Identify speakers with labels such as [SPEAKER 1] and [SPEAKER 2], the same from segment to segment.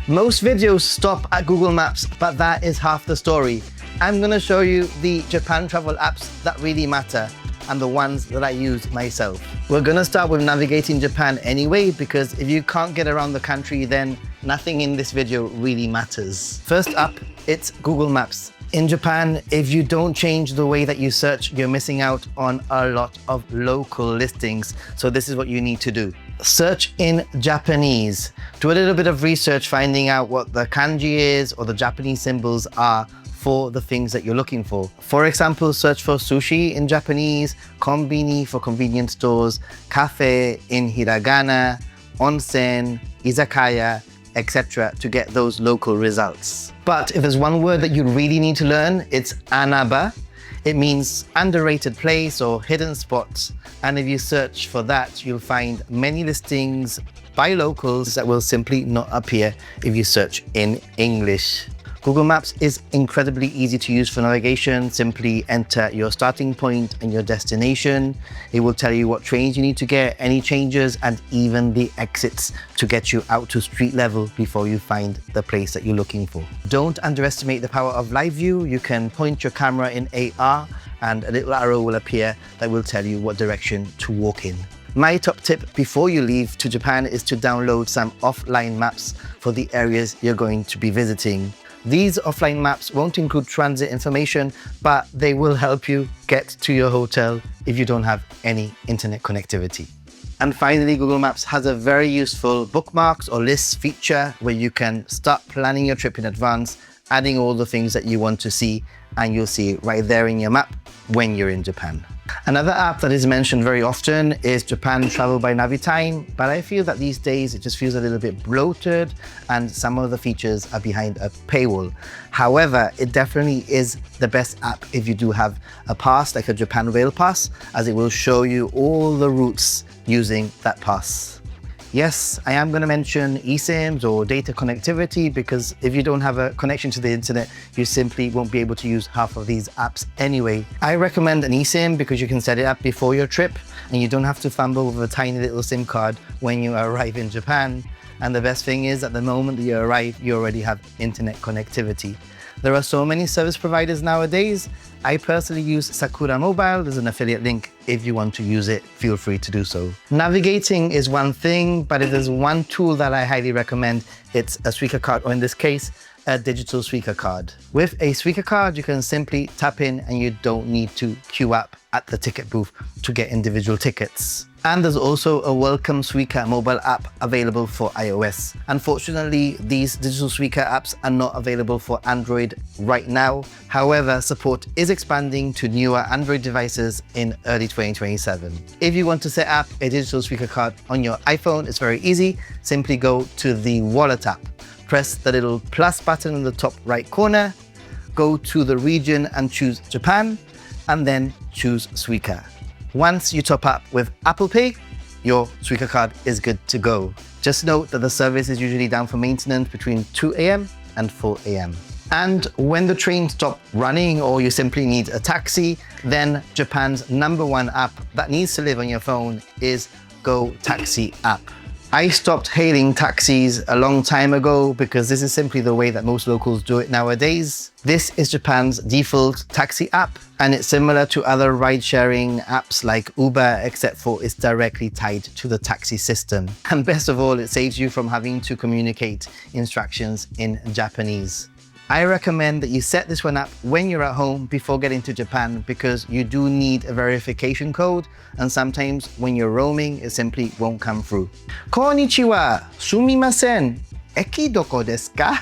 [SPEAKER 1] Most videos stop at Google Maps, but that is half the story. I'm gonna show you the Japan travel apps that really matter and the ones that I use myself. We're gonna start with navigating Japan anyway, because if you can't get around the country, then nothing in this video really matters. First up, it's Google Maps. In Japan, if you don't change the way that you search, you're missing out on a lot of local listings. So this is what you need to do. Search in Japanese. Do a little bit of research finding out what the kanji is or the Japanese symbols are for the things that you're looking for. For example, search for sushi in Japanese, konbini for convenience stores, cafe in hiragana, onsen, izakaya, etc. to get those local results. But if there's one word that you really need to learn, it's anaba. It means underrated place or hidden spots. And if you search for that, you'll find many listings by locals that will simply not appear if you search in English. Google Maps is incredibly easy to use for navigation. Simply enter your starting point and your destination. It will tell you what trains you need to get, any changes, and even the exits to get you out to street level before you find the place that you're looking for. Don't underestimate the power of live view. You can point your camera in AR and a little arrow will appear that will tell you what direction to walk in. My top tip before you leave to Japan is to download some offline maps for the areas you're going to be visiting. These offline maps won't include transit information, but they will help you get to your hotel if you don't have any internet connectivity. And finally, Google Maps has a very useful bookmarks or lists feature where you can start planning your trip in advance, adding all the things that you want to see, and you'll see it right there in your map when you're in Japan. Another app that is mentioned very often is Japan Travel by Navitime, but I feel that these days it just feels a little bit bloated and some of the features are behind a paywall. However, it definitely is the best app if you do have a pass, like a Japan Rail Pass, as it will show you all the routes using that pass. Yes, I am going to mention eSIMs or data connectivity because if you don't have a connection to the internet, you simply won't be able to use half of these apps anyway. I recommend an eSIM because you can set it up before your trip and you don't have to fumble with a tiny little SIM card when you arrive in Japan. And the best thing is, at the moment that you arrive, you already have internet connectivity. There are so many service providers nowadays. I personally use Sakura Mobile. There's an affiliate link. If you want to use it, feel free to do so. Navigating is one thing, but if there's one tool that I highly recommend, it's a Suica card, or in this case, a digital Suica card. With a Suica card, you can simply tap in and you don't need to queue up at the ticket booth to get individual tickets. And there's also a Welcome Suica mobile app available for iOS. Unfortunately, these digital Suica apps are not available for Android right now. However, support is expanding to newer Android devices in early 2027. If you want to set up a digital Suica card on your iPhone, it's very easy. Simply go to the Wallet app. Press the little plus button in the top right corner, go to the region and choose Japan, and then choose Suica. Once you top up with Apple Pay, your Suica card is good to go. Just note that the service is usually down for maintenance between 2 AM and 4 AM. And when the train stops running or you simply need a taxi, then Japan's #1 app that needs to live on your phone is Go Taxi app. I stopped hailing taxis a long time ago because this is simply the way that most locals do it nowadays. This is Japan's default taxi app, and it's similar to other ride-sharing apps like Uber, except for it's directly tied to the taxi system. And best of all, it saves you from having to communicate instructions in Japanese. I recommend that you set this one up when you're at home before getting to Japan because you do need a verification code, and sometimes when you're roaming, it simply won't come through. Konnichiwa, sumimasen, eki doko desu ka?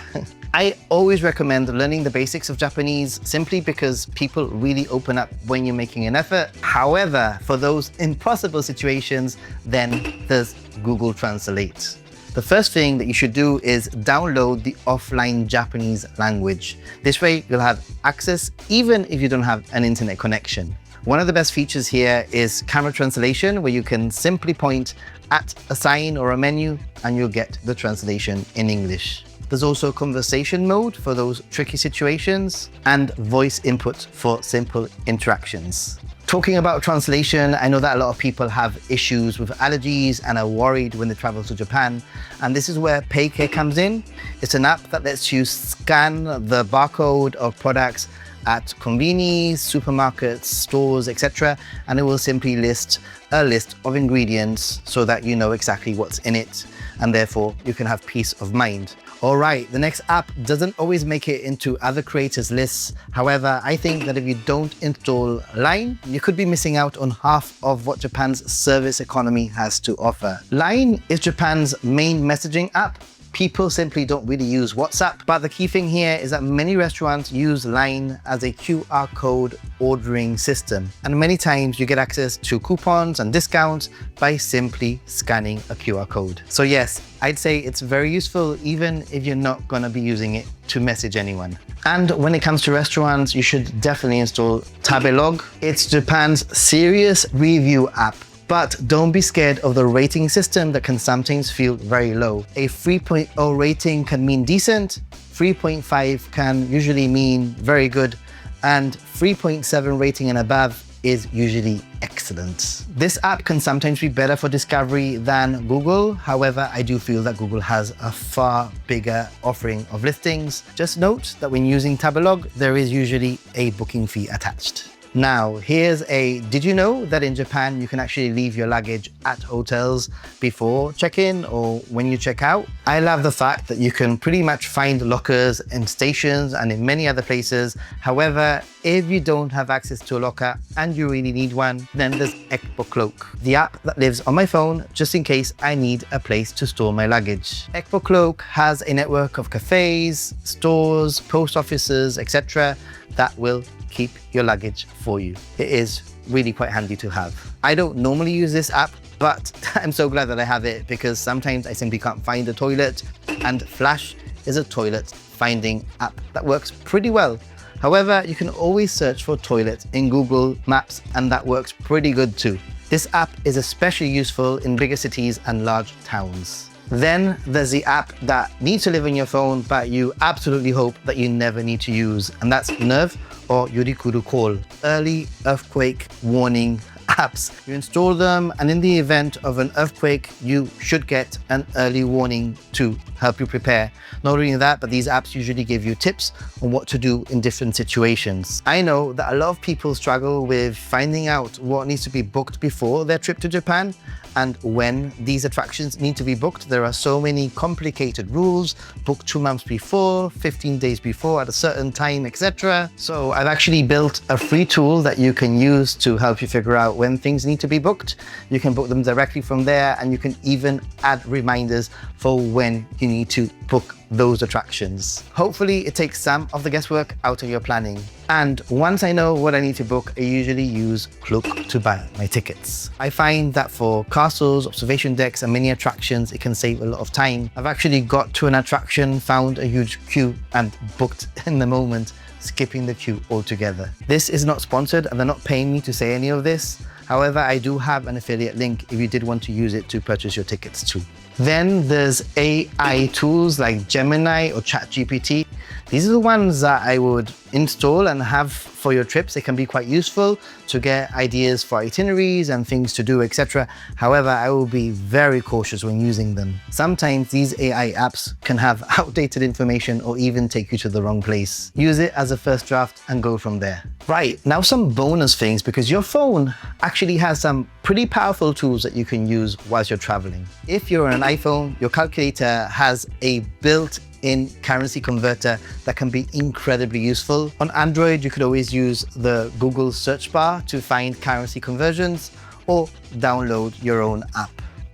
[SPEAKER 1] I always recommend learning the basics of Japanese simply because people really open up when you're making an effort. However, for those impossible situations, then there's Google Translate. The first thing that you should do is download the offline Japanese language. This way you'll have access even if you don't have an internet connection. One of the best features here is camera translation, where you can simply point at a sign or a menu and you'll get the translation in English. There's also conversation mode for those tricky situations and voice input for simple interactions. Talking about translation, I know that a lot of people have issues with allergies and are worried when they travel to Japan. And this is where PayCare comes in. It's an app that lets you scan the barcode of products at convenience, supermarkets, stores, etc. And it will simply list a list of ingredients so that you know exactly what's in it. And therefore you can have peace of mind. All right, the next app doesn't always make it into other creators' lists. However, I think that if you don't install Line, you could be missing out on half of what Japan's service economy has to offer. Line is Japan's main messaging app. People simply don't really use WhatsApp, but the key thing here is that many restaurants use Line as a QR code ordering system. And many times you get access to coupons and discounts by simply scanning a QR code. So yes, I'd say it's very useful even if you're not gonna be using it to message anyone. And when it comes to restaurants, you should definitely install Tabelog. It's Japan's serious review app. But don't be scared of the rating system that can sometimes feel very low. A 3.0 rating can mean decent, 3.5 can usually mean very good, and 3.7 rating and above is usually excellent. This app can sometimes be better for discovery than Google. However, I do feel that Google has a far bigger offering of listings. Just note that when using Tabelog, there is usually a booking fee attached. Now, here's a did you know that in Japan you can actually leave your luggage at hotels before check-in or when you check out? I love the fact that you can pretty much find lockers in stations and in many other places. However, if you don't have access to a locker and you really need one, then there's Ekpo Cloak, the app that lives on my phone just in case I need a place to store my luggage. Ekpo Cloak has a network of cafes, stores, post offices, etc. that will keep your luggage for you. It is really quite handy to have. I don't normally use this app, but I'm so glad that I have it because sometimes I simply can't find a toilet, and Flash is a toilet finding app that works pretty well. However, you can always search for toilet in Google Maps and that works pretty good too. This app is especially useful in bigger cities and large towns. Then there's the app that needs to live on your phone, but you absolutely hope that you never need to use, and that's Nerve or Yurikuru Call, early earthquake warning apps. You install them, and in the event of an earthquake, you should get an early warning to help you prepare. Not only that, but these apps usually give you tips on what to do in different situations. I know that a lot of people struggle with finding out what needs to be booked before their trip to Japan and when these attractions need to be booked. There are so many complicated rules, book 2 months before, 15 days before at a certain time, etc. So I've actually built a free tool that you can use to help you figure out when things need to be booked. You can book them directly from there, and you can even add reminders for when you need to book those attractions. Hopefully it takes some of the guesswork out of your planning. And once I know what I need to book, I usually use Klook to buy my tickets. I find that for castles, observation decks, and many attractions, it can save a lot of time. I've actually got to an attraction, found a huge queue, and booked in the moment, skipping the queue altogether. This is not sponsored, and they're not paying me to say any of this. However, I do have an affiliate link if you did want to use it to purchase your tickets too. Then there's AI tools like Gemini or ChatGPT. These are the ones that I would install and have for your trips. They can be quite useful to get ideas for itineraries and things to do, etc. However, I will be very cautious when using them. Sometimes these AI apps can have outdated information or even take you to the wrong place. Use it as a first draft and go from there. Right, now some bonus things, because your phone actually has some pretty powerful tools that you can use whilst you're traveling. If you're on an iPhone, your calculator has a built-in currency converter that can be incredibly useful. On Android, you could always use the Google search bar to find currency conversions or download your own app.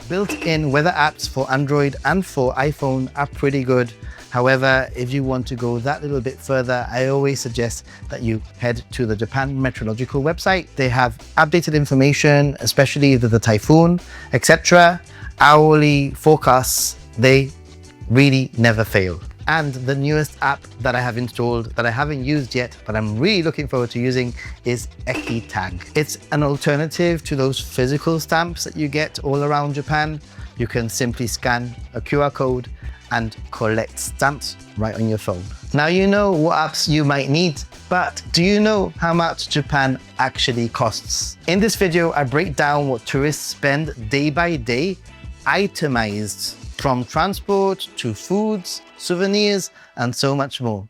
[SPEAKER 1] Built-in weather apps for Android and for iPhone are pretty good. However, if you want to go that little bit further, I always suggest that you head to the Japan Meteorological website. They have updated information, especially the typhoon, etc. Hourly forecasts, they really never fail. And the newest app that I have installed that I haven't used yet, but I'm really looking forward to using, is EkiTag. It's an alternative to those physical stamps that you get all around Japan. You can simply scan a QR code and collect stamps right on your phone. Now you know what apps you might need, but do you know how much Japan actually costs? In this video, I break down what tourists spend day by day, itemized, from transport to foods, souvenirs, and so much more.